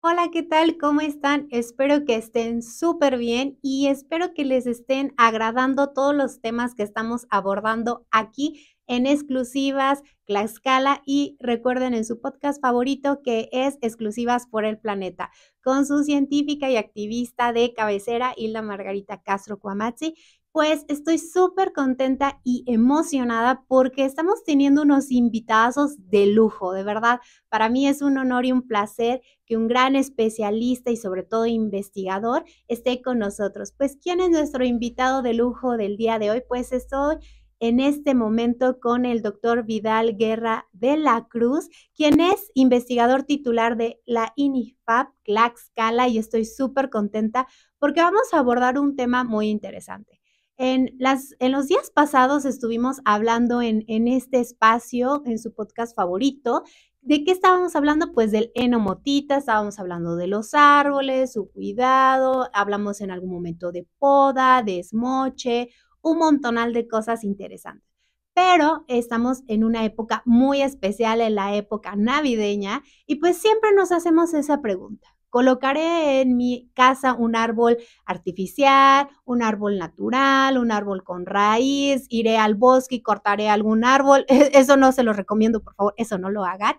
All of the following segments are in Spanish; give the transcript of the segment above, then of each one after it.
Hola, ¿qué tal? ¿Cómo están? Espero que estén súper bien y espero que les estén agradando todos los temas que estamos abordando aquí en Exclusivas Tlaxcala y recuerden en su podcast favorito que es Exclusivas por el Planeta, con su científica y activista de cabecera, Hilda Margarita Castro Cuamatzi. Pues estoy súper contenta y emocionada porque estamos teniendo unos invitazos de lujo, de verdad. Para mí es un honor y un placer que un gran especialista y sobre todo investigador esté con nosotros. Pues, ¿quién es nuestro invitado de lujo del día de hoy? Pues estoy en este momento con el doctor Vidal Guerra de la Cruz, quien es investigador titular de la INIFAP Tlaxcala y estoy súper contenta porque vamos a abordar un tema muy interesante. En los días pasados estuvimos hablando en este espacio, en su podcast favorito, ¿de qué estábamos hablando? Pues del enomotita, estábamos hablando de los árboles, su cuidado, hablamos en algún momento de poda, de esmoche, un montonal de cosas interesantes. Pero estamos en una época muy especial, en la época navideña, y pues siempre nos hacemos esa pregunta. ¿Colocaré en mi casa un árbol artificial, un árbol natural, un árbol con raíz? ¿Iré al bosque y cortaré algún árbol? Eso no se lo recomiendo, por favor, eso no lo hagan.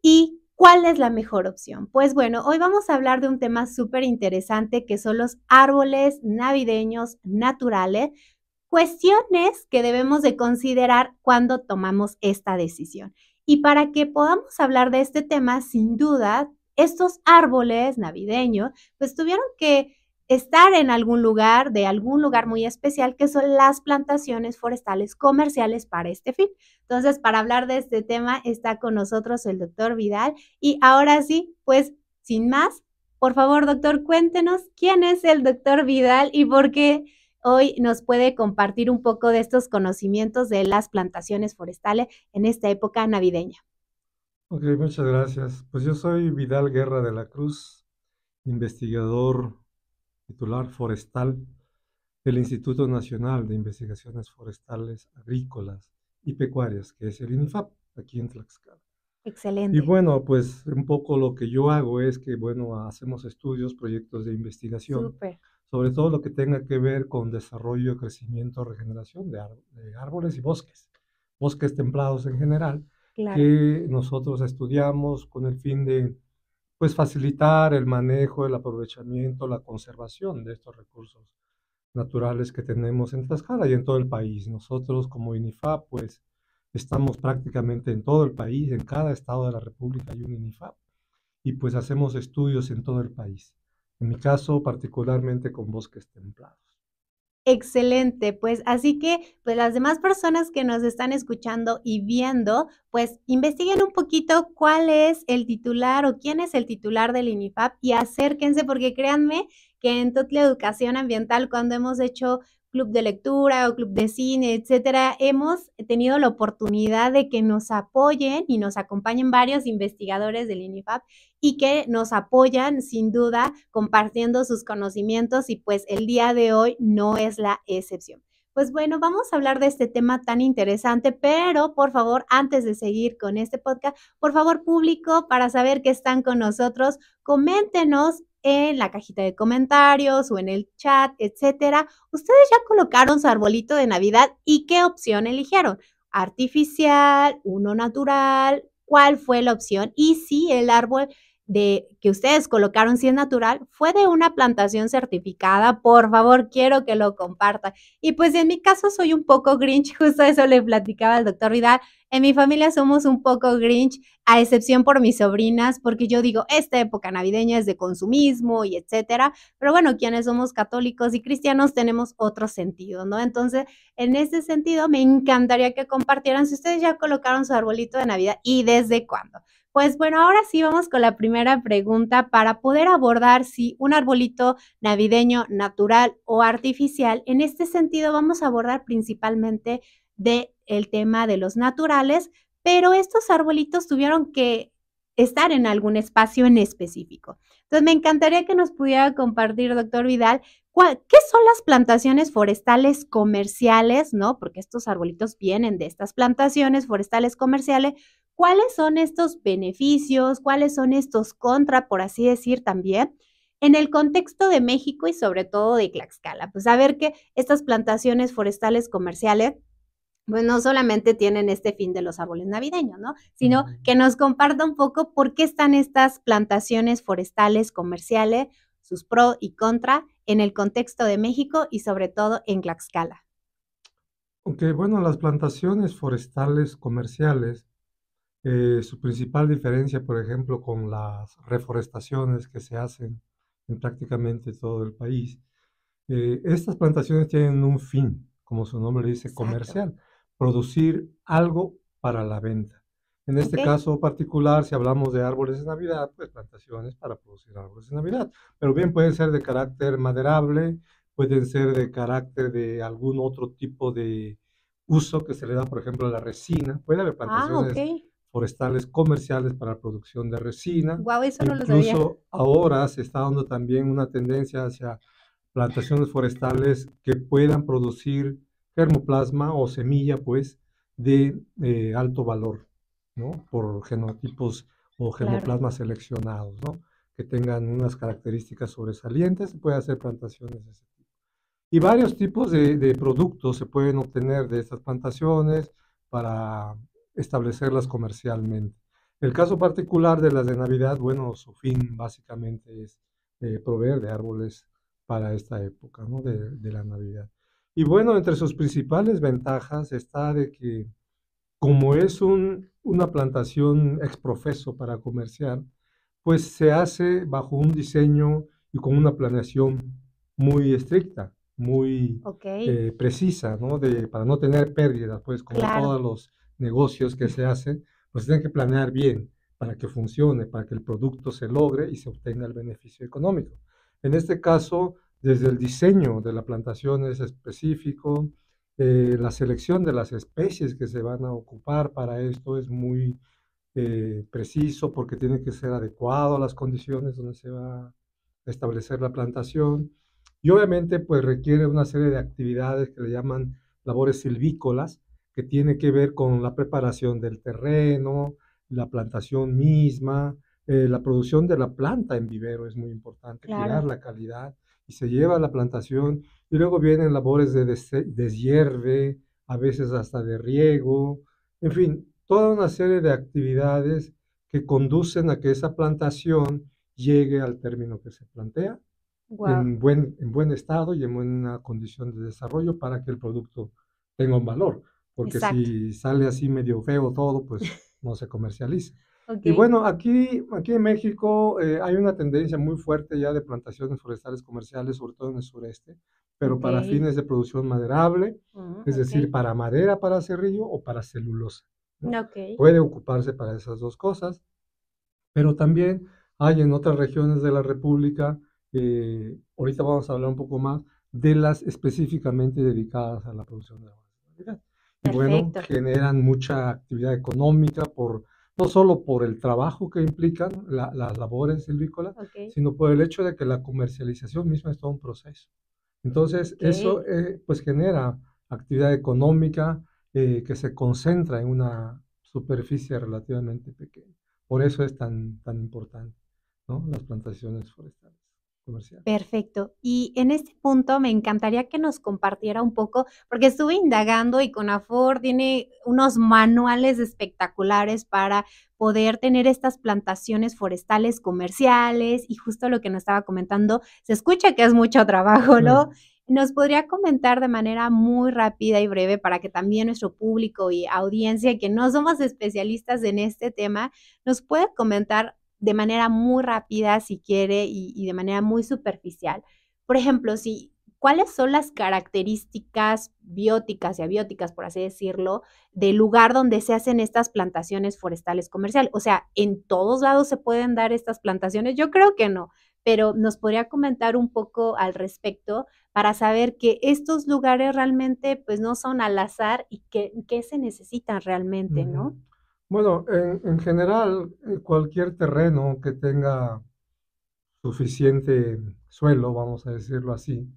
¿Y cuál es la mejor opción? Pues bueno, hoy vamos a hablar de un tema súper interesante que son los árboles navideños naturales, cuestiones que debemos de considerar cuando tomamos esta decisión. Y para que podamos hablar de este tema, sin duda, estos árboles navideños, pues tuvieron que estar en algún lugar, de algún lugar muy especial, que son las plantaciones forestales comerciales para este fin. Entonces, para hablar de este tema está con nosotros el doctor Vidal. Y ahora sí, pues sin más, por favor, doctor, cuéntenos quién es el doctor Vidal y por qué hoy nos puede compartir un poco de estos conocimientos de las plantaciones forestales en esta época navideña. Ok, muchas gracias. Pues yo soy Vidal Guerra de la Cruz, investigador titular forestal del Instituto Nacional de Investigaciones Forestales Agrícolas y Pecuarias, que es el INIFAP, aquí en Tlaxcala. Y Excelente. bueno, pues un poco lo que yo hago es que, bueno, hacemos estudios, proyectos de investigación, Súper. sobre todo lo que tenga que ver con desarrollo, crecimiento, regeneración de árboles y bosques templados en general, Claro. que nosotros estudiamos con el fin de, pues, facilitar el manejo, el aprovechamiento, la conservación de estos recursos naturales que tenemos en Tlaxcala y en todo el país. Nosotros como INIFAP, pues, estamos prácticamente en todo el país, en cada estado de la República hay un INIFAP, y pues hacemos estudios en todo el país. En mi caso, particularmente con bosques templados. Excelente, pues así que, pues las demás personas que nos están escuchando y viendo, pues investiguen un poquito cuál es el titular o quién es el titular del INIFAP y acérquense, porque créanme que en Totla Educación Ambiental, cuando hemos hecho club de lectura o club de cine, etcétera, hemos tenido la oportunidad de que nos apoyen y nos acompañen varios investigadores del INIFAP y que nos apoyan sin duda compartiendo sus conocimientos y pues el día de hoy no es la excepción. Pues bueno, vamos a hablar de este tema tan interesante, pero por favor, antes de seguir con este podcast, por favor, público, para saber que están con nosotros, coméntenos en la cajita de comentarios o en el chat, etcétera. Ustedes ya colocaron su arbolito de Navidad y qué opción eligieron. Artificial, uno natural, ¿cuál fue la opción? Y si el árbol de que ustedes colocaron si es natural, fue de una plantación certificada, por favor, quiero que lo compartan. Y pues en mi caso soy un poco Grinch, justo eso le platicaba al doctor Vidal. En mi familia somos un poco Grinch, a excepción por mis sobrinas, porque yo digo, esta época navideña es de consumismo y etcétera. Pero bueno, quienes somos católicos y cristianos tenemos otro sentido, ¿no? Entonces, en ese sentido, me encantaría que compartieran si ustedes ya colocaron su arbolito de Navidad y desde cuándo. Pues bueno, ahora sí vamos con la primera pregunta para poder abordar si un arbolito navideño natural o artificial. En este sentido vamos a abordar principalmente del tema de los naturales, pero estos arbolitos tuvieron que estar en algún espacio en específico. Entonces me encantaría que nos pudiera compartir, doctor Vidal, ¿qué son las plantaciones forestales comerciales, no? Porque estos arbolitos vienen de estas plantaciones forestales comerciales. ¿Cuáles son estos beneficios? ¿Cuáles son estos contra, por así decir, también? En el contexto de México y sobre todo de Tlaxcala, pues saber que estas plantaciones forestales comerciales pues no solamente tienen este fin de los árboles navideños, ¿no? Sino Ujú. que nos comparta un poco por qué están estas plantaciones forestales comerciales, sus pro y contra en el contexto de México y sobre todo en Tlaxcala. Aunque bueno, las plantaciones forestales comerciales, su principal diferencia, por ejemplo, con las reforestaciones que se hacen en prácticamente todo el país, estas plantaciones tienen un fin, como su nombre dice, Exacto. comercial, producir algo para la venta. En este Okey. caso particular, si hablamos de árboles de Navidad, pues plantaciones para producir árboles de Navidad, pero bien pueden ser de carácter maderable, pueden ser de carácter de algún otro tipo de uso que se le da, por ejemplo, a la resina. Puede haber Ah, plantaciones okey. forestales comerciales para producción de resina. Guau, eso no lo sabía. Incluso ahora se está dando también una tendencia hacia plantaciones forestales que puedan producir germoplasma o semilla, pues, de alto valor, ¿no? Por genotipos o Claro. germoplasmas seleccionados, ¿no? Que tengan unas características sobresalientes, se puede hacer plantaciones de ese tipo. Y varios tipos de productos se pueden obtener de estas plantaciones para establecerlas comercialmente. El caso particular de las de Navidad, bueno, su fin básicamente es proveer de árboles para esta época, ¿no? De la Navidad. Y bueno, entre sus principales ventajas está de que como es una plantación exprofeso para comerciar, pues se hace bajo un diseño y con una planeación muy estricta, muy Okey. precisa, ¿no? Para no tener pérdidas, pues como Claro. todos los negocios que se hacen, pues tienen que planear bien para que funcione, para que el producto se logre y se obtenga el beneficio económico. En este caso, desde el diseño de la plantación es específico, la selección de las especies que se van a ocupar para esto es muy preciso porque tiene que ser adecuado a las condiciones donde se va a establecer la plantación. Y obviamente pues requiere una serie de actividades que le llaman labores silvícolas, que tiene que ver con la preparación del terreno, la plantación misma, la producción de la planta en vivero es muy importante, cuidar Claro. la calidad y se lleva a la plantación y luego vienen labores de deshierve, a veces hasta de riego, en fin, toda una serie de actividades que conducen a que esa plantación llegue al término que se plantea Guau. en buen estado y en buena condición de desarrollo para que el producto tenga un valor, porque Exacto. si sale así medio feo todo, pues no se comercializa. Y Okey. bueno, aquí en México hay una tendencia muy fuerte ya de plantaciones forestales comerciales, sobre todo en el sureste, pero para Okey. fines de producción maderable, es decir, Okey. para madera, para aserrillo o para celulosa, ¿no? Okey. Puede ocuparse para esas dos cosas, pero también hay en otras regiones de la República, ahorita vamos a hablar un poco más, de las específicamente dedicadas a la producción de árboles de Navidad. Y bueno, Perfecto. generan mucha actividad económica no solo por el trabajo que implican las labores silvícolas, Okey. sino por el hecho de que la comercialización misma es todo un proceso. Entonces, eso Okey. pues genera actividad económica que se concentra en una superficie relativamente pequeña. Por eso es tan importante, ¿no? Las plantaciones forestales comerciales. Perfecto. Y en este punto me encantaría que nos compartiera un poco, porque estuve indagando y CONAFOR tiene unos manuales espectaculares para poder tener estas plantaciones forestales comerciales y justo lo que nos estaba comentando, se escucha que es mucho trabajo, ¿no? Sí. ¿Nos podría comentar de manera muy rápida y breve para que también nuestro público y audiencia, que no somos especialistas en este tema, nos pueda comentar de manera muy rápida, si quiere, y de manera muy superficial? Por ejemplo, si ¿cuáles son las características bióticas y abióticas, por así decirlo, del lugar donde se hacen estas plantaciones forestales comercial? O sea, ¿en todos lados se pueden dar estas plantaciones? Yo creo que no, pero, ¿nos podría comentar un poco al respecto para saber que estos lugares realmente, pues, no son al azar y que se necesitan realmente, Ujú. ¿no? Bueno, en general, cualquier terreno que tenga suficiente suelo, vamos a decirlo así,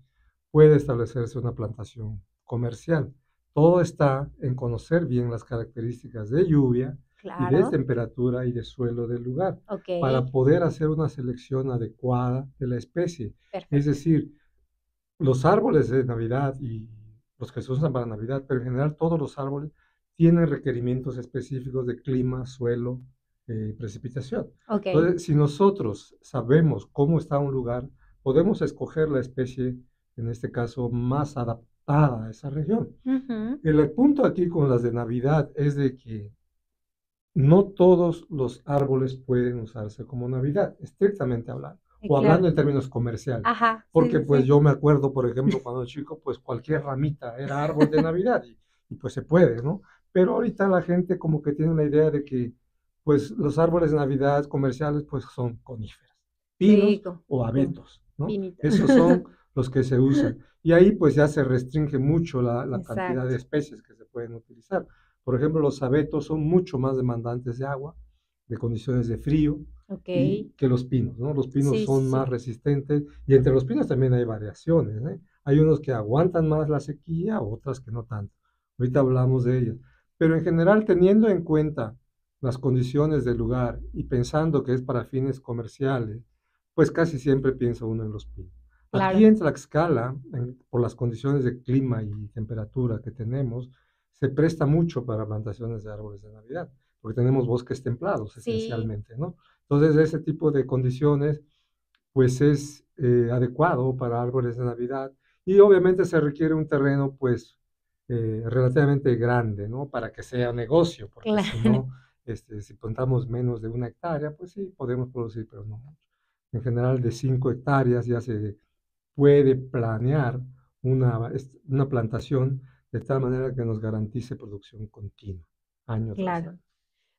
puede establecerse una plantación comercial. Todo está en conocer bien las características de lluvia y de Claro, temperatura y de suelo del lugar, para okey, poder hacer una selección adecuada de la especie. Es perfecto. decir, los árboles de Navidad y los que se usan para Navidad, pero en general todos los árboles tienen requerimientos específicos de clima, suelo, precipitación. Okey. Entonces, si nosotros sabemos cómo está un lugar, podemos escoger la especie, en este caso, más adaptada a esa región. Ujú. El punto aquí con las de Navidad es de que no todos los árboles pueden usarse como Navidad, estrictamente hablando, o Claro. hablando en términos comerciales. Ajá, sí, Porque sí, pues sí. yo me acuerdo, por ejemplo, cuando era chico, pues cualquier ramita era árbol de Navidad y pues se puede, ¿no? Pero ahorita la gente como que tiene la idea de que pues los árboles de Navidad comerciales pues son coníferas, Sí, pinos o con abetos, ¿no? pinito. Esos son los que se usan. Y ahí pues ya se restringe mucho la cantidad de Exacto. especies que se pueden utilizar. Por ejemplo, los abetos son mucho más demandantes de agua, de condiciones de frío, Okey. y que los pinos, ¿no? Los pinos Sí, sí, son sí. más resistentes y entre los pinos también hay variaciones, ¿eh? Hay unos que aguantan más la sequía, otras que no tanto. Ahorita hablamos de ellos. Pero en general, teniendo en cuenta las condiciones del lugar y pensando que es para fines comerciales, pues casi siempre piensa uno en los pinos. Aquí Claro. en Tlaxcala, por las condiciones de clima y temperatura que tenemos, se presta mucho para plantaciones de árboles de Navidad, porque tenemos bosques templados Sí, esencialmente, ¿no? Entonces, ese tipo de condiciones, pues es adecuado para árboles de Navidad y obviamente se requiere un terreno, pues, relativamente grande, ¿no? Para que sea negocio, porque si claro. no, si plantamos menos de 1 hectárea, pues sí, podemos producir, pero no mucho. En general, de 5 hectáreas ya se puede planear una plantación de tal manera que nos garantice producción continua, año tras Claro. año.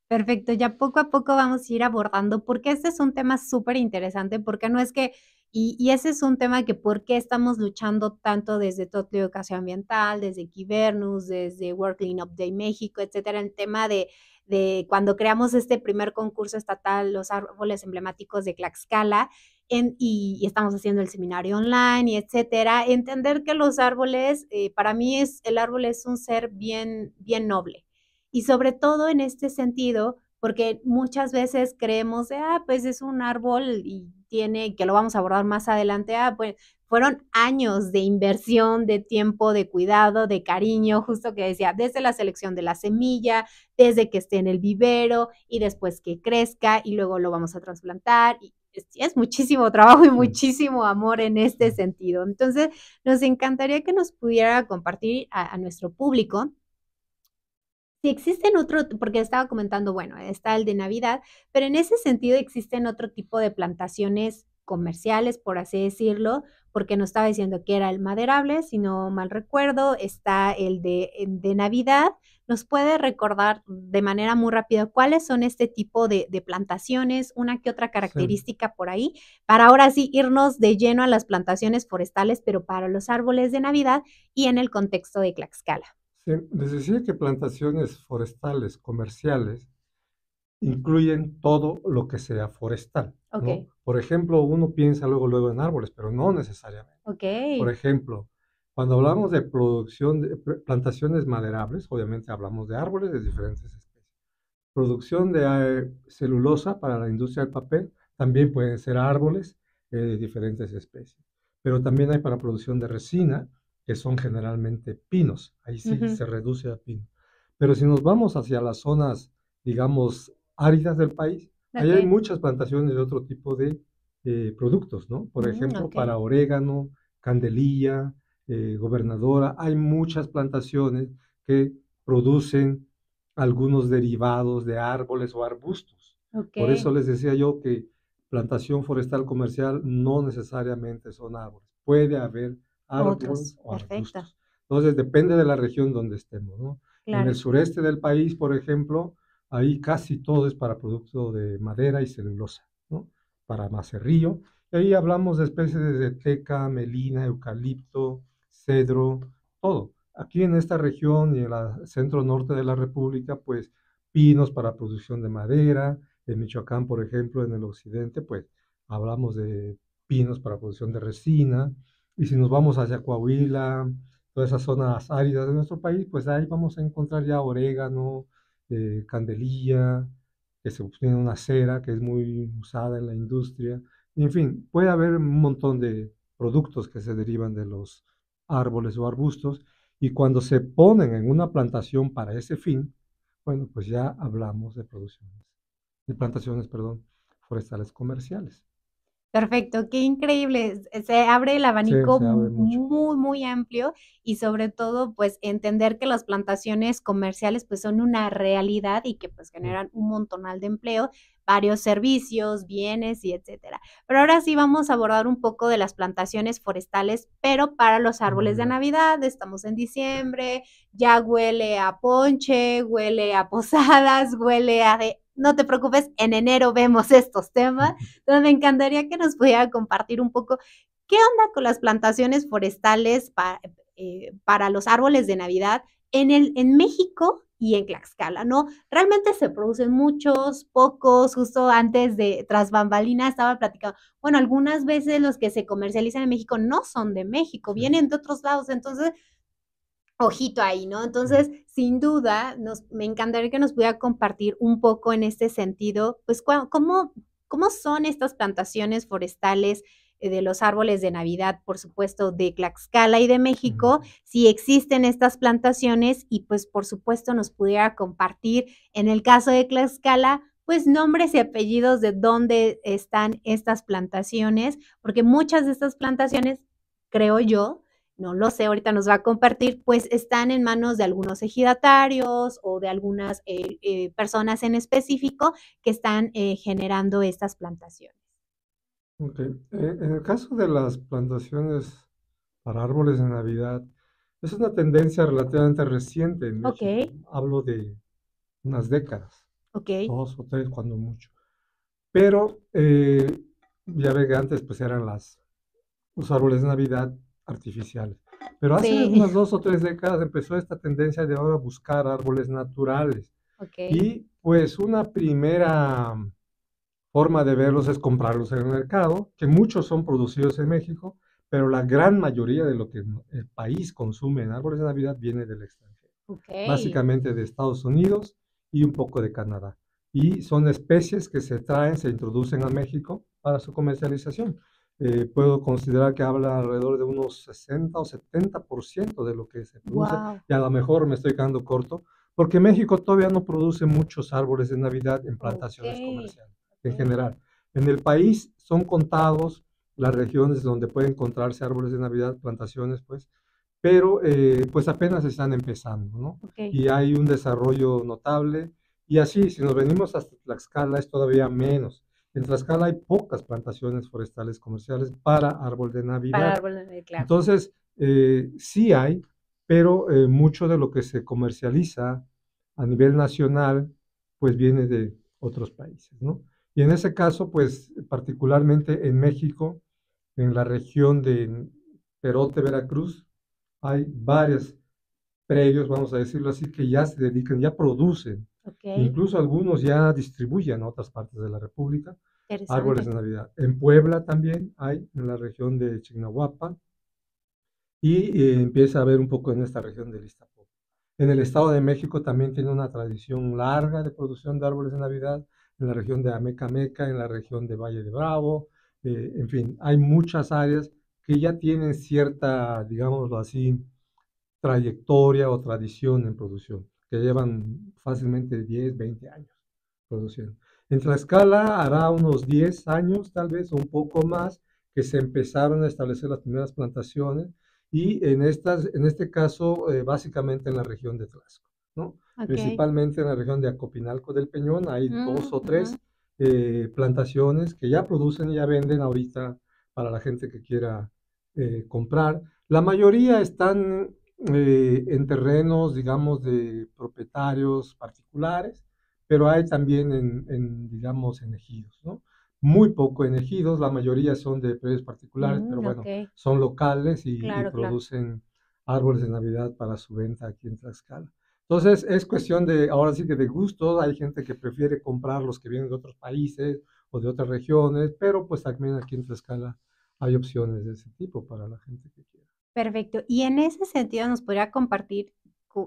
Perfecto, ya poco a poco vamos a ir abordando, porque este es un tema súper interesante, porque no es que ese es un tema que por qué estamos luchando tanto desde Totli Educación Ambiental, desde Kibernus, desde World Cleanup Day México, etcétera, el tema de cuando creamos este primer concurso estatal, los árboles emblemáticos de Tlaxcala, y estamos haciendo el seminario online y etcétera, entender que los árboles, para mí el árbol es un ser bien, bien noble. Y sobre todo en este sentido, porque muchas veces creemos de, pues es un árbol y tiene, que lo vamos a abordar más adelante, pues fueron años de inversión, de tiempo, de cuidado, de cariño, justo que decía, desde la selección de la semilla, desde que esté en el vivero y después que crezca y luego lo vamos a trasplantar. Y es muchísimo trabajo y Sí, muchísimo amor en este sí. sentido. Entonces, nos encantaría que nos pudiera compartir a nuestro público si existen otro, porque estaba comentando, bueno, está el de Navidad, pero en ese sentido existen otro tipo de plantaciones comerciales, por así decirlo, porque nos estaba diciendo que era el maderable, si no mal recuerdo, está el de Navidad. ¿Nos puede recordar de manera muy rápida cuáles son este tipo de plantaciones, una que otra Sí. característica por ahí, para ahora sí irnos de lleno a las plantaciones forestales, pero para los árboles de Navidad y en el contexto de Tlaxcala? Sí, les decía que plantaciones forestales comerciales incluyen todo lo que sea forestal, ¿no? Ok. Por ejemplo, uno piensa luego en árboles, pero no necesariamente. Por Okey. ejemplo, cuando hablamos de producción de plantaciones maderables, obviamente hablamos de árboles de diferentes especies. Producción de celulosa para la industria del papel, también pueden ser árboles de diferentes especies. Pero también hay para producción de resina, que son generalmente pinos. Ahí sí Ujú. se reduce a pino. Pero si nos vamos hacia las zonas, digamos, áridas del país, ahí hay Okey. muchas plantaciones de otro tipo de productos, ¿no? Por ejemplo, Okey. para orégano, candelilla, gobernadora, hay muchas plantaciones que producen algunos derivados de árboles o arbustos. Por eso Okey. les decía yo que plantación forestal comercial no necesariamente son árboles. Puede haber árboles Otros. o Perfecto. arbustos. Entonces depende de la región donde estemos, ¿no? En el Claro. sureste del país, por ejemplo, ahí casi todo es para producto de madera y celulosa, ¿no? Para macerrillo. Y ahí hablamos de especies de teca, melina, eucalipto, cedro, todo. Aquí en esta región y en el centro norte de la República, pues pinos para producción de madera. En Michoacán, por ejemplo, en el occidente, pues hablamos de pinos para producción de resina. Y si nos vamos hacia Coahuila, todas esas zonas áridas de nuestro país, pues ahí vamos a encontrar ya orégano, candelilla, que se obtiene una cera que es muy usada en la industria. En fin, puede haber un montón de productos que se derivan de los árboles o arbustos y cuando se ponen en una plantación para ese fin, bueno, pues ya hablamos de plantaciones, perdón, forestales comerciales. Perfecto, qué increíble. Se abre el abanico Se abre mucho. muy, muy amplio y sobre todo, pues, entender que las plantaciones comerciales, pues, son una realidad y que, pues, Sí. generan un montonal de empleo, varios servicios, bienes y etcétera. Pero ahora sí vamos a abordar un poco de las plantaciones forestales, pero para los De árboles de Navidad. Navidad. Estamos en diciembre, ya huele a ponche, huele a posadas, huele a de no te preocupes, en enero vemos estos temas. Entonces, me encantaría que nos pudiera compartir un poco qué onda con las plantaciones forestales para los árboles de Navidad en México y en Tlaxcala, ¿no? Realmente se producen muchos, pocos, justo antes de tras bambalinas estaba platicando, bueno, algunas veces los que se comercializan en México no son de México, Sí, vienen de otros lados, entonces ojito ahí, ¿no? sí. Entonces, sin duda, me encantaría que nos pudiera compartir un poco en este sentido, pues, cómo son estas plantaciones forestales de los árboles de Navidad, por supuesto, de Tlaxcala y de Ujú. México, si existen estas plantaciones y, pues, por supuesto, nos pudiera compartir, en el caso de Tlaxcala, pues, nombres y apellidos de dónde están estas plantaciones, porque muchas de estas plantaciones, creo yo, no lo sé, ahorita nos va a compartir, pues están en manos de algunos ejidatarios o de algunas personas en específico que están generando estas plantaciones. Ok. En el caso de las plantaciones para árboles de Navidad, es una tendencia relativamente reciente en Ok, México. Hablo de unas décadas, ok, 2 o 3 cuando mucho. Pero ya ve que antes pues eran los árboles de Navidad artificiales. Pero hace sí, unas 2 o 3 décadas empezó esta tendencia de ahora buscar árboles naturales. ok, Y pues una primera forma de verlos es comprarlos en el mercado, que muchos son producidos en México, pero la gran mayoría de lo que el país consume en árboles de Navidad viene del extranjero, ok, básicamente de Estados Unidos y un poco de Canadá. Y son especies que se traen, se introducen a México para su comercialización. Puedo considerar que habla alrededor de unos 60 o 70% de lo que se produce, wow, y a lo mejor me estoy quedando corto, porque México todavía no produce muchos árboles de Navidad en ok, plantaciones comerciales en ok, general. En el país son contados las regiones donde pueden encontrarse árboles de Navidad, plantaciones, pues, pero pues apenas están empezando, ¿no? ok, Y hay un desarrollo notable. Y así, si nos venimos hasta Tlaxcala, es todavía menos. En Tlaxcala hay pocas plantaciones forestales comerciales para árbol de para Navidad. árboles, claro. Entonces, sí hay, pero mucho de lo que se comercializa a nivel nacional, pues viene de otros países, ¿no? Y en ese caso, pues particularmente en México, en la región de Perote, Veracruz, hay varios predios, vamos a decirlo así, que ya se dedican, ya producen, Ok, incluso algunos ya distribuyen a otras partes de la República árboles interesante. de Navidad. En Puebla también hay, en la región de Chignahuapan, y empieza a haber un poco en esta región del Iztapopo. En el Estado de México también tiene una tradición larga de producción de árboles de Navidad, en la región de Amecameca, en la región de Valle de Bravo, en fin, hay muchas áreas que ya tienen cierta, digámoslo así, trayectoria o tradición en producción, que llevan fácilmente 10, 20 años produciendo. En Tlaxcala hará unos 10 años, tal vez, o un poco más, que se empezaron a establecer las primeras plantaciones, y en este caso, básicamente en la región de Tlaxco, ¿no? Ok. Principalmente en la región de Acopinalco del Peñón, hay dos o Ujú. tres plantaciones que ya producen y ya venden ahorita para la gente que quiera comprar. La mayoría están en terrenos, digamos, de propietarios particulares, pero hay también digamos, en ejidos, ¿no? Muy poco en ejidos, la mayoría son de predios particulares, pero Ok, bueno, son locales y claro, claro. producen árboles de Navidad para su venta aquí en Tlaxcala. Entonces, es cuestión de, ahora sí que de gustos, hay gente que prefiere comprar los que vienen de otros países o de otras regiones, pero pues también aquí en Tlaxcala hay opciones de ese tipo para la gente que quiera. Perfecto. Y en ese sentido, ¿nos podría compartir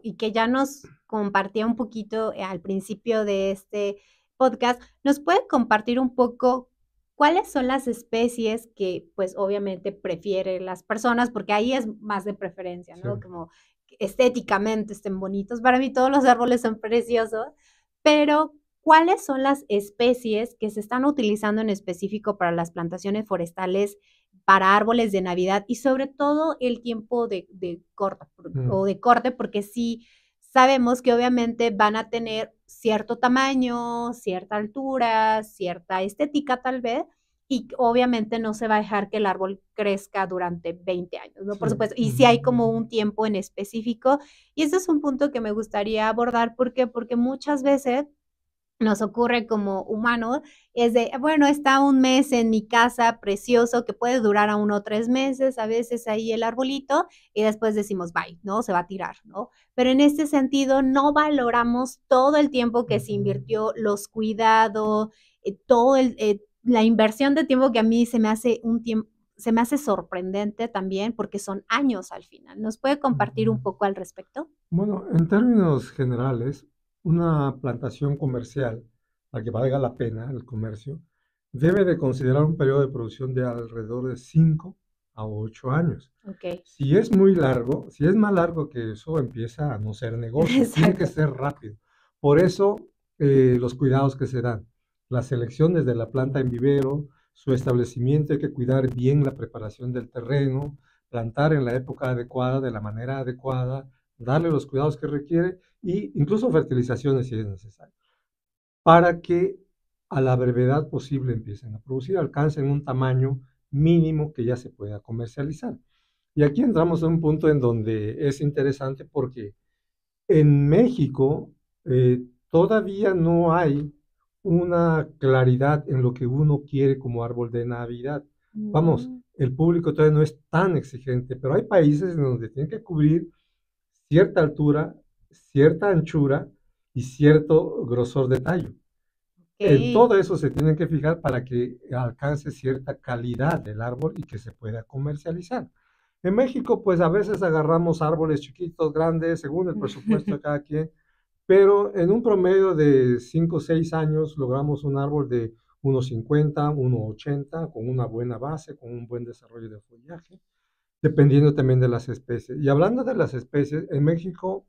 y que ya nos compartía un poquito al principio de este podcast, ¿nos puede compartir un poco cuáles son las especies que, pues, obviamente prefieren las personas? Porque ahí es más de preferencia, Sí. ¿no? Como que estéticamente estén bonitos. Para mí todos los árboles son preciosos, pero ¿cuáles son las especies que se están utilizando en específico para las plantaciones forestales, para árboles de Navidad y sobre todo el tiempo de corta o Mm, de corte? Porque sí sabemos que obviamente van a tener cierto tamaño, cierta altura, cierta estética tal vez, y obviamente no se va a dejar que el árbol crezca durante 20 años, ¿no? sí. Por supuesto, y si Ujú. hay como un tiempo en específico, y ese es un punto que me gustaría abordar, ¿por qué? Porque muchas veces nos ocurre como humanos, es de, bueno, está un mes en mi casa precioso que puede durar a 1 o 3 meses, a veces ahí el arbolito, y después decimos: "Bye", ¿no? Se va a tirar, ¿no? Pero en este sentido, no valoramos todo el tiempo que se Ujú. invirtió, los cuidados, todo la inversión de tiempo que a mí se me hace sorprendente también, porque son años al final. ¿Nos puede compartir un Ujú. poco al respecto? Bueno, en términos generales, una plantación comercial, para que valga la pena el comercio, debe de considerar un periodo de producción de alrededor de 5 a 8 años. Okey. Si es muy largo, si es más largo que eso, empieza a no ser negocio, tiene que Exacto. ser rápido. Por eso, los cuidados que se dan, la selección desde la planta en vivero, su establecimiento, hay que cuidar bien la preparación del terreno, plantar en la época adecuada, de la manera adecuada, darle los cuidados que requiere e incluso fertilizaciones si es necesario, para que a la brevedad posible empiecen a producir, alcancen un tamaño mínimo que ya se pueda comercializar. Y aquí entramos a un punto en donde es interesante porque en México todavía no hay una claridad en lo que uno quiere como árbol de Navidad. Vamos, Mm. el público todavía no es tan exigente, pero hay países en donde tienen que cubrir cierta altura, cierta anchura y cierto grosor de tallo. En Okey. todo eso se tienen que fijar para que alcance cierta calidad del árbol y que se pueda comercializar. En México, pues a veces agarramos árboles chiquitos, grandes, según el presupuesto de cada quien, pero en un promedio de 5 o 6 años logramos un árbol de 1,50, 1,80, con una buena base, con un buen desarrollo de follaje, dependiendo también de las especies. Y hablando de las especies, en México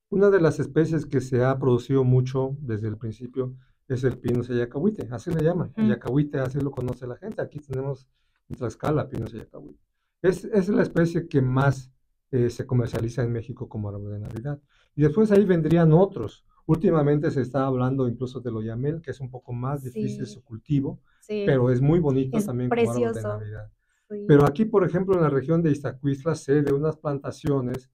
una de las especies que se ha producido mucho desde el principio es el Pinus ayacahuite, así le llaman, Ujú. ayacahuite, así lo conoce la gente. Aquí tenemos en Tlaxcala Pinus ayacahuite. Es la especie que más se comercializa en México como árbol de Navidad. Y después ahí vendrían otros. Últimamente se está hablando incluso del oyamel, que es un poco más difícil Sí, su cultivo, sí, pero es muy bonito es también como árbol de precioso. Navidad. Sí. Pero aquí, por ejemplo, en la región de Iztacuistla, sé de unas plantaciones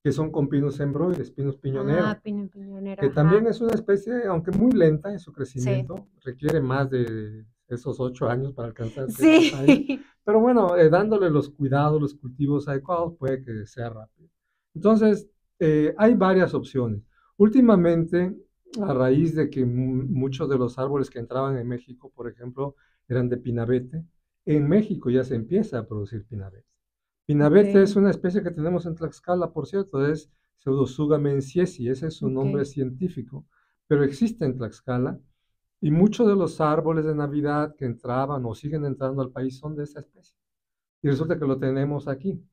que son con pinos embroides, pinos Ah, piñonero, pino piñonero, que también ajá. es una especie, aunque muy lenta en su Sí. crecimiento, requiere más de esos 8 años para alcanzar cierto tallo, Sí. pero bueno, dándole los cuidados, los cultivos adecuados, puede que sea rápido. Entonces, hay varias opciones. Últimamente, a raíz de que muchos de los árboles que entraban en México, por ejemplo, eran de pinabete, en México ya se empieza a producir pinabete. Pinabete es Okey, una especie que tenemos en Tlaxcala, por cierto, es Pseudosuga menziesi, ese es su nombre okey. científico, pero existe en Tlaxcala y muchos de los árboles de Navidad que entraban o siguen entrando al país son de esa especie. Y resulta que lo tenemos aquí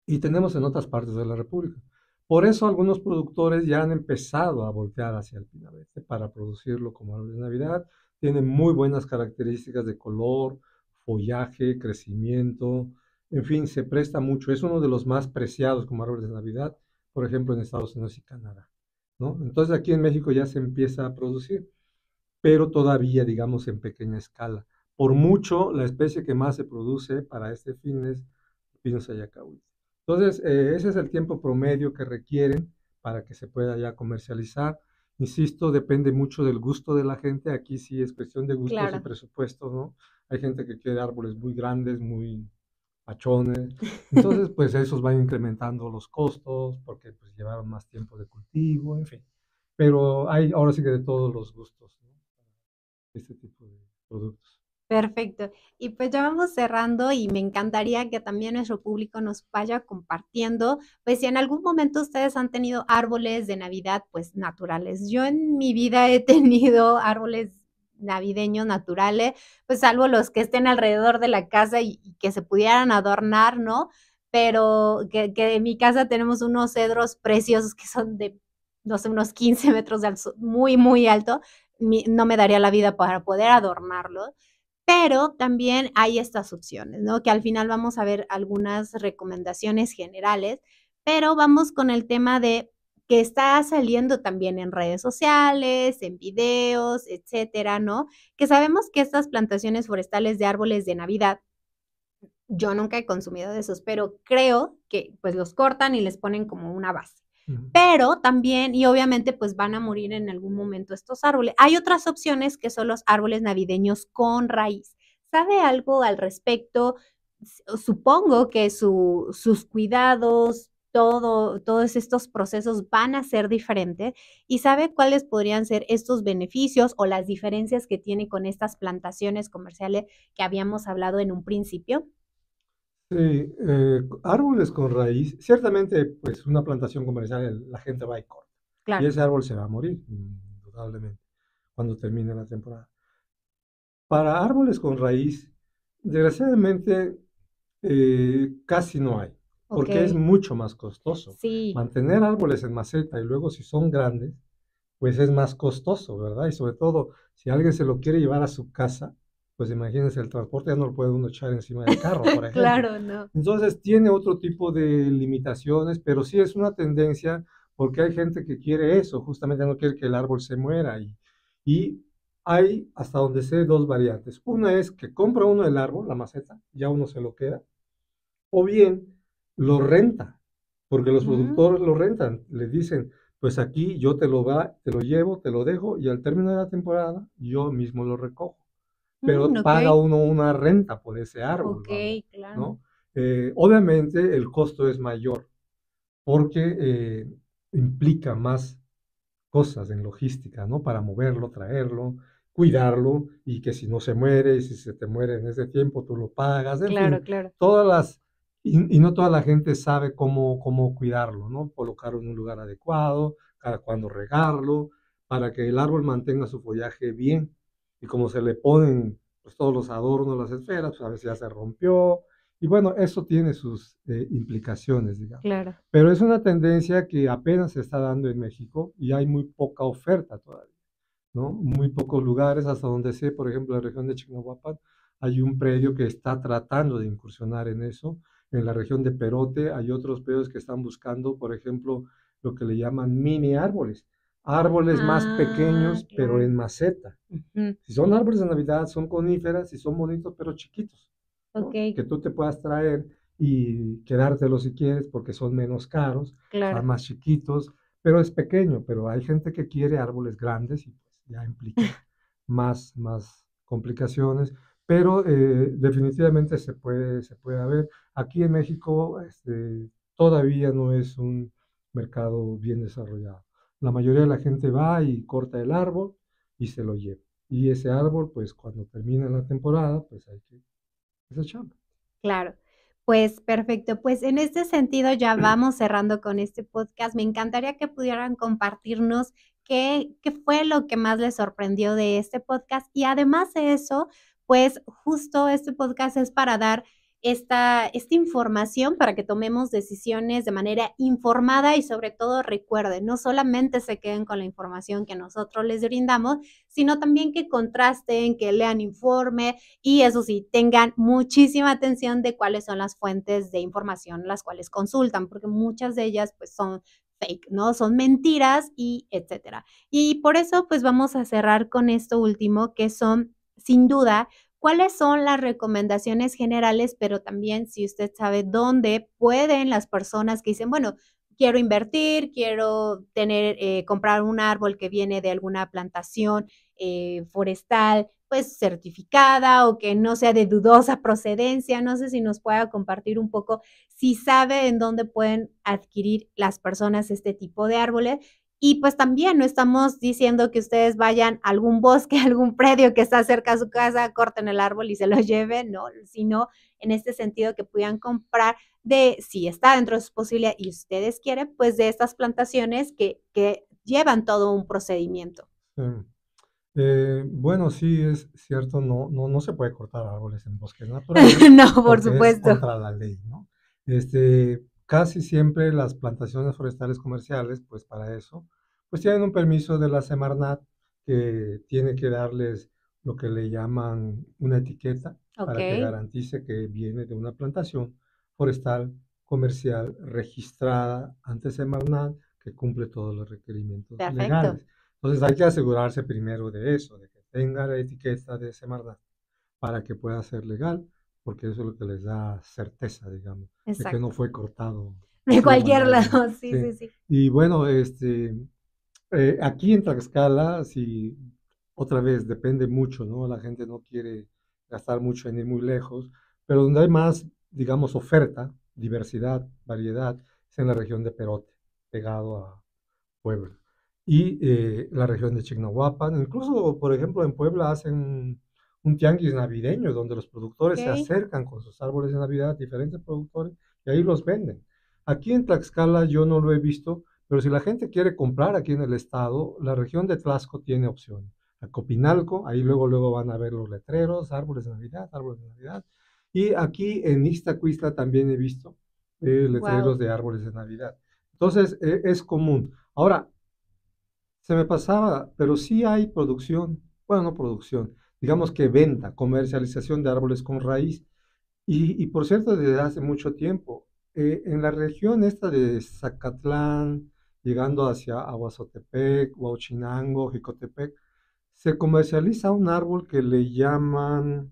y tenemos en otras partes de la República. Por eso algunos productores ya han empezado a voltear hacia el pinabete para producirlo como árbol de Navidad. Tiene muy buenas características de color, follaje, crecimiento, en fin, se presta mucho. Es uno de los más preciados como árboles de Navidad, por ejemplo, en Estados Unidos y Canadá, ¿no? Entonces aquí en México ya se empieza a producir, pero todavía, digamos, en pequeña escala. Por mucho, la especie que más se produce para este fin es Pinus ayacahuite. Entonces, ese es el tiempo promedio que requieren para que se pueda ya comercializar. Insisto, depende mucho del gusto de la gente. Aquí sí es cuestión de gustos y Claro. presupuestos, ¿no? Hay gente que quiere árboles muy grandes, muy pachones. Entonces, pues esos van incrementando los costos porque pues llevaron más tiempo de cultivo, en fin. Pero hay ahora sí que de todos los gustos, ¿no? Este tipo de productos. Perfecto. Y pues ya vamos cerrando y me encantaría que también nuestro público nos vaya compartiendo, pues si en algún momento ustedes han tenido árboles de Navidad, pues naturales. Yo en mi vida he tenido árboles navideños naturales, pues salvo los que estén alrededor de la casa y que se pudieran adornar, ¿no? Pero que en mi casa tenemos unos cedros preciosos que son de, no sé, unos 15 metros de alto, muy, muy alto. No me daría la vida para poder adornarlos, pero también hay estas opciones, ¿no? Que al final vamos a ver algunas recomendaciones generales, pero vamos con el tema de que está saliendo también en redes sociales, en videos, etcétera, ¿no? Que sabemos que estas plantaciones forestales de árboles de Navidad, yo nunca he consumido de esos, pero creo que pues los cortan y les ponen como una base. Ujú. Pero también, y obviamente, pues van a morir en algún momento estos árboles. Hay otras opciones que son los árboles navideños con raíz. ¿Sabe algo al respecto? Supongo que sus cuidados, todos estos procesos van a ser diferentes. ¿Y sabe cuáles podrían ser estos beneficios o las diferencias que tiene con estas plantaciones comerciales que habíamos hablado en un principio? Sí, árboles con raíz, ciertamente, pues una plantación comercial, la gente va y corta, y Claro, ese árbol se va a morir, indudablemente, cuando termine la temporada. Para árboles con raíz, desgraciadamente, casi no hay, porque es okey. mucho más costoso. Sí, Mantener árboles en maceta y luego si son grandes, pues es más costoso, ¿verdad? Y sobre todo, si alguien se lo quiere llevar a su casa, pues imagínense, el transporte ya no lo puede uno echar encima del carro, por ejemplo. claro, no. Entonces tiene otro tipo de limitaciones, pero sí es una tendencia porque hay gente que quiere eso, justamente no quiere que el árbol se muera. Y hay, hasta donde sé, dos variantes. Una es que compra uno el árbol, la maceta, ya uno se lo queda, o bien lo renta, porque los Mm, productores lo rentan, le dicen, pues aquí yo te lo llevo, te lo dejo y al término de la temporada yo mismo lo recojo. Pero paga okey, uno una renta por ese árbol, vamos, okey, claro, ¿no? Obviamente el costo es mayor porque implica más cosas en logística, ¿no? Para moverlo, traerlo, cuidarlo y que si no se muere y si se te muere en ese tiempo tú lo pagas, en claro, fin, claro, todas las, y no toda la gente sabe cómo cuidarlo, ¿no? Colocarlo en un lugar adecuado, cada cuándo regarlo, para que el árbol mantenga su follaje bien. Y como se le ponen pues, todos los adornos, las esferas, pues a veces ya se rompió. Y bueno, eso tiene sus implicaciones, digamos. claro. Pero es una tendencia que apenas se está dando en México y hay muy poca oferta todavía, ¿no? Muy pocos lugares, hasta donde sé, por ejemplo, en la región de Chignahuapan, hay un predio que está tratando de incursionar en eso. En la región de Perote hay otros predios que están buscando, por ejemplo, lo que le llaman mini árboles, árboles más Ah, pequeños, pero claro. en maceta. Ujú, Si son árboles de Navidad, son coníferas y son bonitos, pero chiquitos, ¿no? okey, Que tú te puedas traer y quedártelos si quieres, porque son menos caros, claro. son más chiquitos, pero es pequeño. Pero hay gente que quiere árboles grandes y pues ya implica más complicaciones. Pero definitivamente se puede ver. Aquí en México todavía no es un mercado bien desarrollado. La mayoría de la gente va y corta el árbol y se lo lleva. Y ese árbol, pues cuando termina la temporada, pues hay que desecharlo. Claro. Pues perfecto. Pues en este sentido ya vamos cerrando con este podcast. Me encantaría que pudieran compartirnos qué fue lo que más les sorprendió de este podcast. Y además de eso, pues justo este podcast es para dar esta información para que tomemos decisiones de manera informada y sobre todo recuerden, no solamente se queden con la información que nosotros les brindamos, sino también que contrasten, que lean informe, y eso sí, tengan muchísima atención de cuáles son las fuentes de información las cuales consultan, porque muchas de ellas pues son fake, ¿no? Son mentiras y etcétera. Y por eso pues vamos a cerrar con esto último, que son sin duda cuáles son las recomendaciones generales, pero también si usted sabe dónde pueden las personas que dicen, bueno, quiero invertir, quiero tener, comprar un árbol que viene de alguna plantación forestal, pues certificada o que no sea de dudosa procedencia. No sé si nos pueda compartir un poco si sabe en dónde pueden adquirir las personas este tipo de árboles Y pues también no estamos diciendo que ustedes vayan a algún bosque, a algún predio que está cerca de su casa, corten el árbol y se lo lleven, no, sino en este sentido que puedan comprar de, si está dentro de sus posibilidades y ustedes quieren, pues de estas plantaciones que llevan todo un procedimiento. Sí. Bueno, sí, es cierto, no se puede cortar árboles en bosques naturales No, por porque es supuesto. contra la ley, ¿no? Casi siempre las plantaciones forestales comerciales, pues para eso, pues tienen un permiso de la Semarnat que tiene que darles lo que le llaman una etiqueta Ok, para que garantice que viene de una plantación forestal comercial registrada ante Semarnat que cumple todos los requerimientos perfecto. legales. Entonces hay que asegurarse primero de eso, de que tenga la etiqueta de Semarnat para que pueda ser legal, porque eso es lo que les da certeza, digamos, de que no Exacto. fue cortado De así de cualquier manera ilegal. lado, sí, Sí. sí, sí. Y bueno, aquí en Tlaxcala, si otra vez depende mucho, ¿no? La gente no quiere gastar mucho en ir muy lejos, pero donde hay más, digamos, oferta, diversidad, variedad, es en la región de Perote, pegado a Puebla. Y la región de Chignahuapan, incluso, por ejemplo, en Puebla hacen un tianguis navideño donde los productores se Ok. acercan con sus árboles de Navidad, diferentes productores, y ahí los venden. Aquí en Tlaxcala yo no lo he visto, pero si la gente quiere comprar aquí en el estado, la región de Tlaxco tiene opción. A Copinalco, ahí luego van a ver los letreros, árboles de Navidad, árboles de Navidad. Y aquí en Ixtacuistla también he visto letreros Wow. de árboles de Navidad. Entonces, es común. Ahora, se me pasaba, pero sí hay producción, bueno, no producción, digamos que venta, comercialización de árboles con raíz. Y por cierto, desde hace mucho tiempo, en la región esta de Zacatlán, llegando hacia Aguazotepec, Huauchinango, Jicotepec, se comercializa un árbol que le llaman,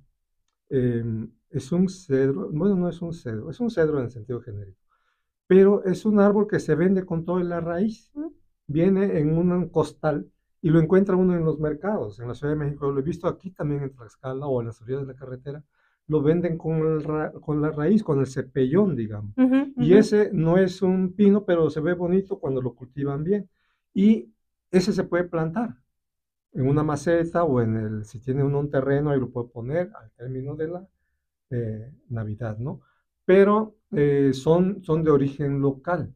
es un cedro, bueno, no es un cedro, es un cedro en el sentido genérico, pero es un árbol que se vende con toda la raíz. Viene en un costal y lo encuentra uno en los mercados. En la Ciudad de México lo he visto aquí también en Tlaxcala o en las orillas de la carretera. Lo venden con la raíz, con el cepellón, digamos. Ujú, Y ujú. ese no es un pino, pero se ve bonito cuando lo cultivan bien. Y ese se puede plantar en una maceta o si tiene uno un terreno, ahí lo puede poner al término de la Navidad, ¿no? Pero son de origen local,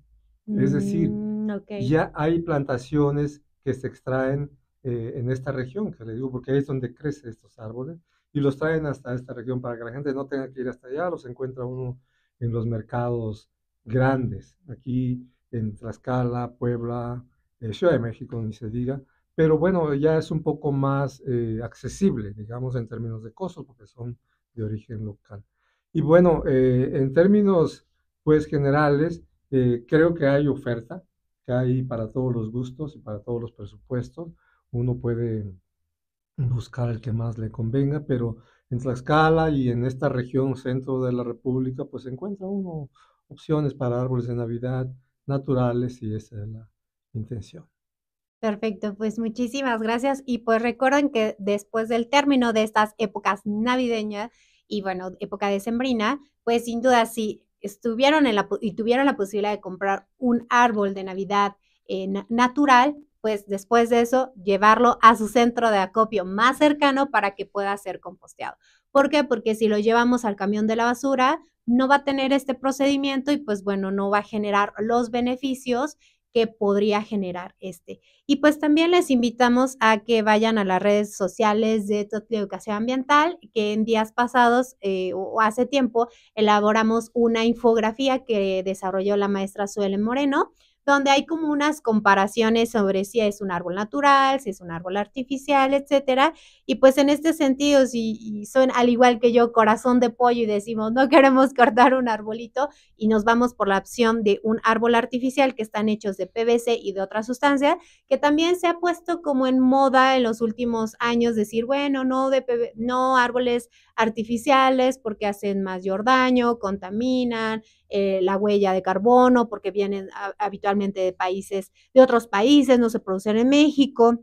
es decir, Ok. ya hay plantaciones que se extraen en esta región, que le digo, porque ahí es donde crecen estos árboles, y los traen hasta esta región para que la gente no tenga que ir hasta allá, los encuentra uno en los mercados grandes, aquí en Tlaxcala, Puebla, Ciudad de México, ni se diga, pero bueno, ya es un poco más accesible, digamos, en términos de costos, porque son de origen local. Y bueno, en términos pues generales, creo que hay oferta, que hay para todos los gustos y para todos los presupuestos. Uno puede buscar el que más le convenga, pero en Tlaxcala y en esta región centro de la República, pues encuentra uno opciones para árboles de Navidad naturales y esa es la intención. Perfecto, pues muchísimas gracias. Y pues recuerden que después del término de estas épocas navideñas y bueno, época decembrina, pues sin duda si estuvieron y tuvieron la posibilidad de comprar un árbol de Navidad natural, pues después de eso llevarlo a su centro de acopio más cercano para que pueda ser composteado. ¿Por qué? Porque si lo llevamos al camión de la basura, no va a tener este procedimiento y pues bueno, no va a generar los beneficios que podría generar este. Y pues también les invitamos a que vayan a las redes sociales de Totli Educación Ambiental, que en días pasados o hace tiempo elaboramos una infografía que desarrolló la maestra Suelen Moreno, donde hay como unas comparaciones sobre si es un árbol natural, si es un árbol artificial, etcétera. Y pues en este sentido, si son al igual que yo, corazón de pollo y decimos no queremos cortar un arbolito y nos vamos por la opción de un árbol artificial que están hechos de PVC y de otras sustancias, que también se ha puesto como en moda en los últimos años decir, bueno, no árboles artificiales porque hacen mayor daño, contaminan, la huella de carbono porque vienen habitualmente de otros países, no se producen en México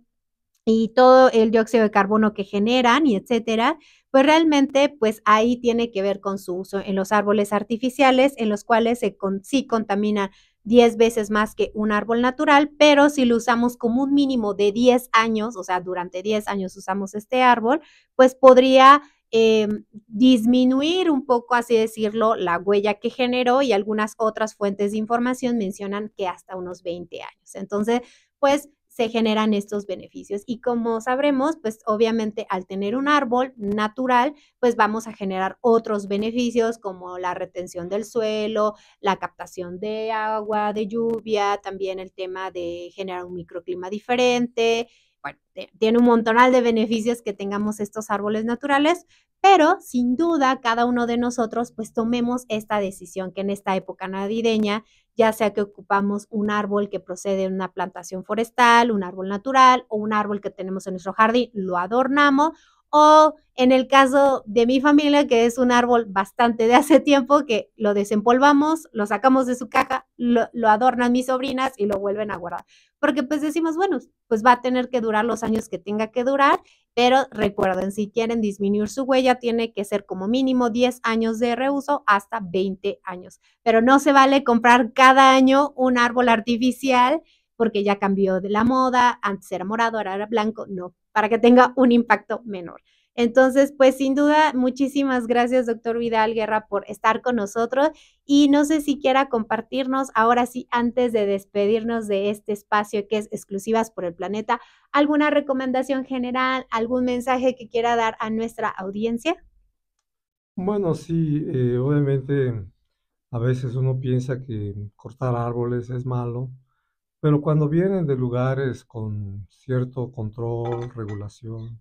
y todo el dióxido de carbono que generan y etcétera, pues realmente pues ahí tiene que ver con su uso en los árboles artificiales en los cuales sí contaminan 10 veces más que un árbol natural, pero si lo usamos como un mínimo de 10 años, o sea, durante 10 años usamos este árbol, pues podría disminuir un poco, así decirlo, la huella que generó, y algunas otras fuentes de información mencionan que hasta unos 20 años. Entonces, pues se generan estos beneficios. Y como sabremos, pues obviamente al tener un árbol natural, pues vamos a generar otros beneficios como la retención del suelo, la captación de agua, de lluvia, también el tema de generar un microclima diferente. Bueno, tiene un montonal de beneficios que tengamos estos árboles naturales, pero sin duda cada uno de nosotros pues tomemos esta decisión que en esta época navideña, ya sea que ocupamos un árbol que procede de una plantación forestal, un árbol natural o un árbol que tenemos en nuestro jardín, lo adornamos, o en el caso de mi familia, que es un árbol bastante de hace tiempo, que lo desempolvamos, lo sacamos de su caja, lo adornan mis sobrinas y lo vuelven a guardar. Porque pues decimos, bueno, pues va a tener que durar los años que tenga que durar, pero recuerden, si quieren disminuir su huella, tiene que ser como mínimo 10 años de reuso hasta 20 años. Pero no se vale comprar cada año un árbol artificial porque ya cambió de la moda, antes era morado, ahora era blanco, no, para que tenga un impacto menor. Entonces, pues sin duda, muchísimas gracias, doctor Vidal Guerra, por estar con nosotros. Y no sé si quiera compartirnos, ahora sí, antes de despedirnos de este espacio que es Exclusivas por el Planeta, alguna recomendación general, algún mensaje que quiera dar a nuestra audiencia. Bueno, sí, obviamente a veces uno piensa que cortar árboles es malo, pero cuando vienen de lugares con cierto control, regulación,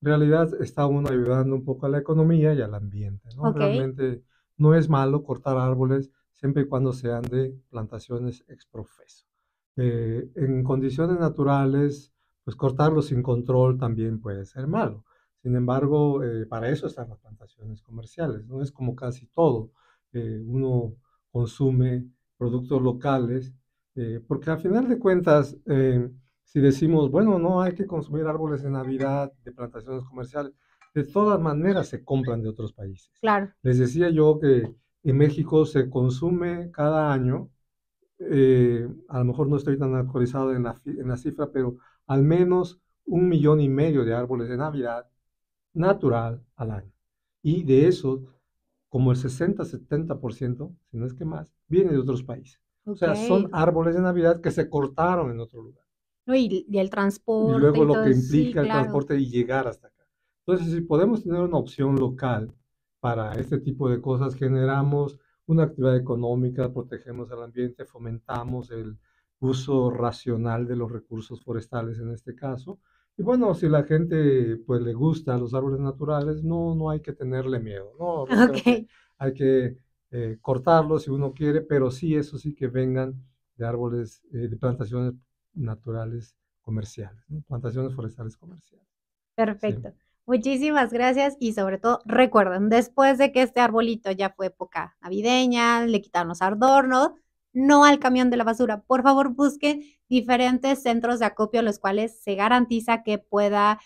en realidad está uno ayudando un poco a la economía y al ambiente, ¿no? Ok, Realmente no es malo cortar árboles siempre y cuando sean de plantaciones ex profeso. En condiciones naturales, pues cortarlos sin control también puede ser malo. Sin embargo, para eso están las plantaciones comerciales, ¿no? Es como casi todo. Uno consume productos locales porque al final de cuentas, si decimos, bueno, no hay que consumir árboles de Navidad de plantaciones comerciales, de todas maneras se compran de otros países. claro. Les decía yo que en México se consume cada año, a lo mejor no estoy tan actualizado en la cifra, pero al menos 1,5 millones de árboles de Navidad natural al año. Y de eso, como el 60-70%, si no es que más, viene de otros países. O Ok. sea, son árboles de Navidad que se cortaron en otro lugar. No, y el Y transporte luego y lo todo que eso, sí, implica el claro. transporte y llegar hasta acá. Entonces, si podemos tener una opción local para este tipo de cosas, generamos una actividad económica, protegemos el ambiente, fomentamos el uso racional de los recursos forestales en este caso. Y bueno, si la gente pues le gusta los árboles naturales, no hay que tenerle miedo, ¿no? Yo creo que Ok, hay que cortarlos si uno quiere, pero sí, eso sí que vengan de árboles, de plantaciones naturales comerciales, ¿no? Plantaciones forestales comerciales. Sí. perfecto. Muchísimas gracias y sobre todo recuerden, después de que este arbolito ya fue época navideña, le quitaron los adornos, no al camión de la basura. Por favor, busquen diferentes centros de acopio a los cuales se garantiza que pueda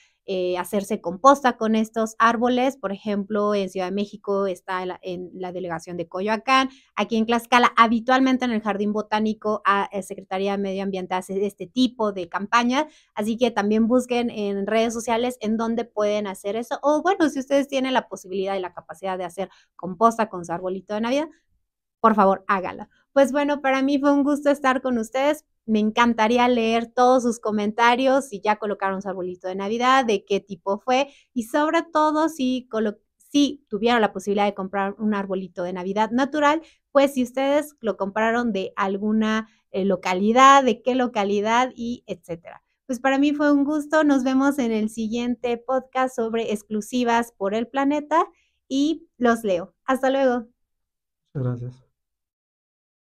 hacerse composta con estos árboles. Por ejemplo, en Ciudad de México está en la delegación de Coyoacán. Aquí en Tlaxcala, habitualmente en el Jardín Botánico, Secretaría de Medio Ambiente hace este tipo de campañas. Así que también busquen en redes sociales en donde pueden hacer eso. O bueno, si ustedes tienen la posibilidad y la capacidad de hacer composta con su arbolito de Navidad, por favor, hágala. Pues bueno, para mí fue un gusto estar con ustedes. Me encantaría leer todos sus comentarios, si ya colocaron su arbolito de Navidad, de qué tipo fue y sobre todo si tuvieron la posibilidad de comprar un arbolito de Navidad natural, pues si ustedes lo compraron de alguna localidad, de qué localidad y etcétera. Pues para mí fue un gusto. Nos vemos en el siguiente podcast sobre exclusivas por el planeta y los leo. Hasta luego. Muchas gracias.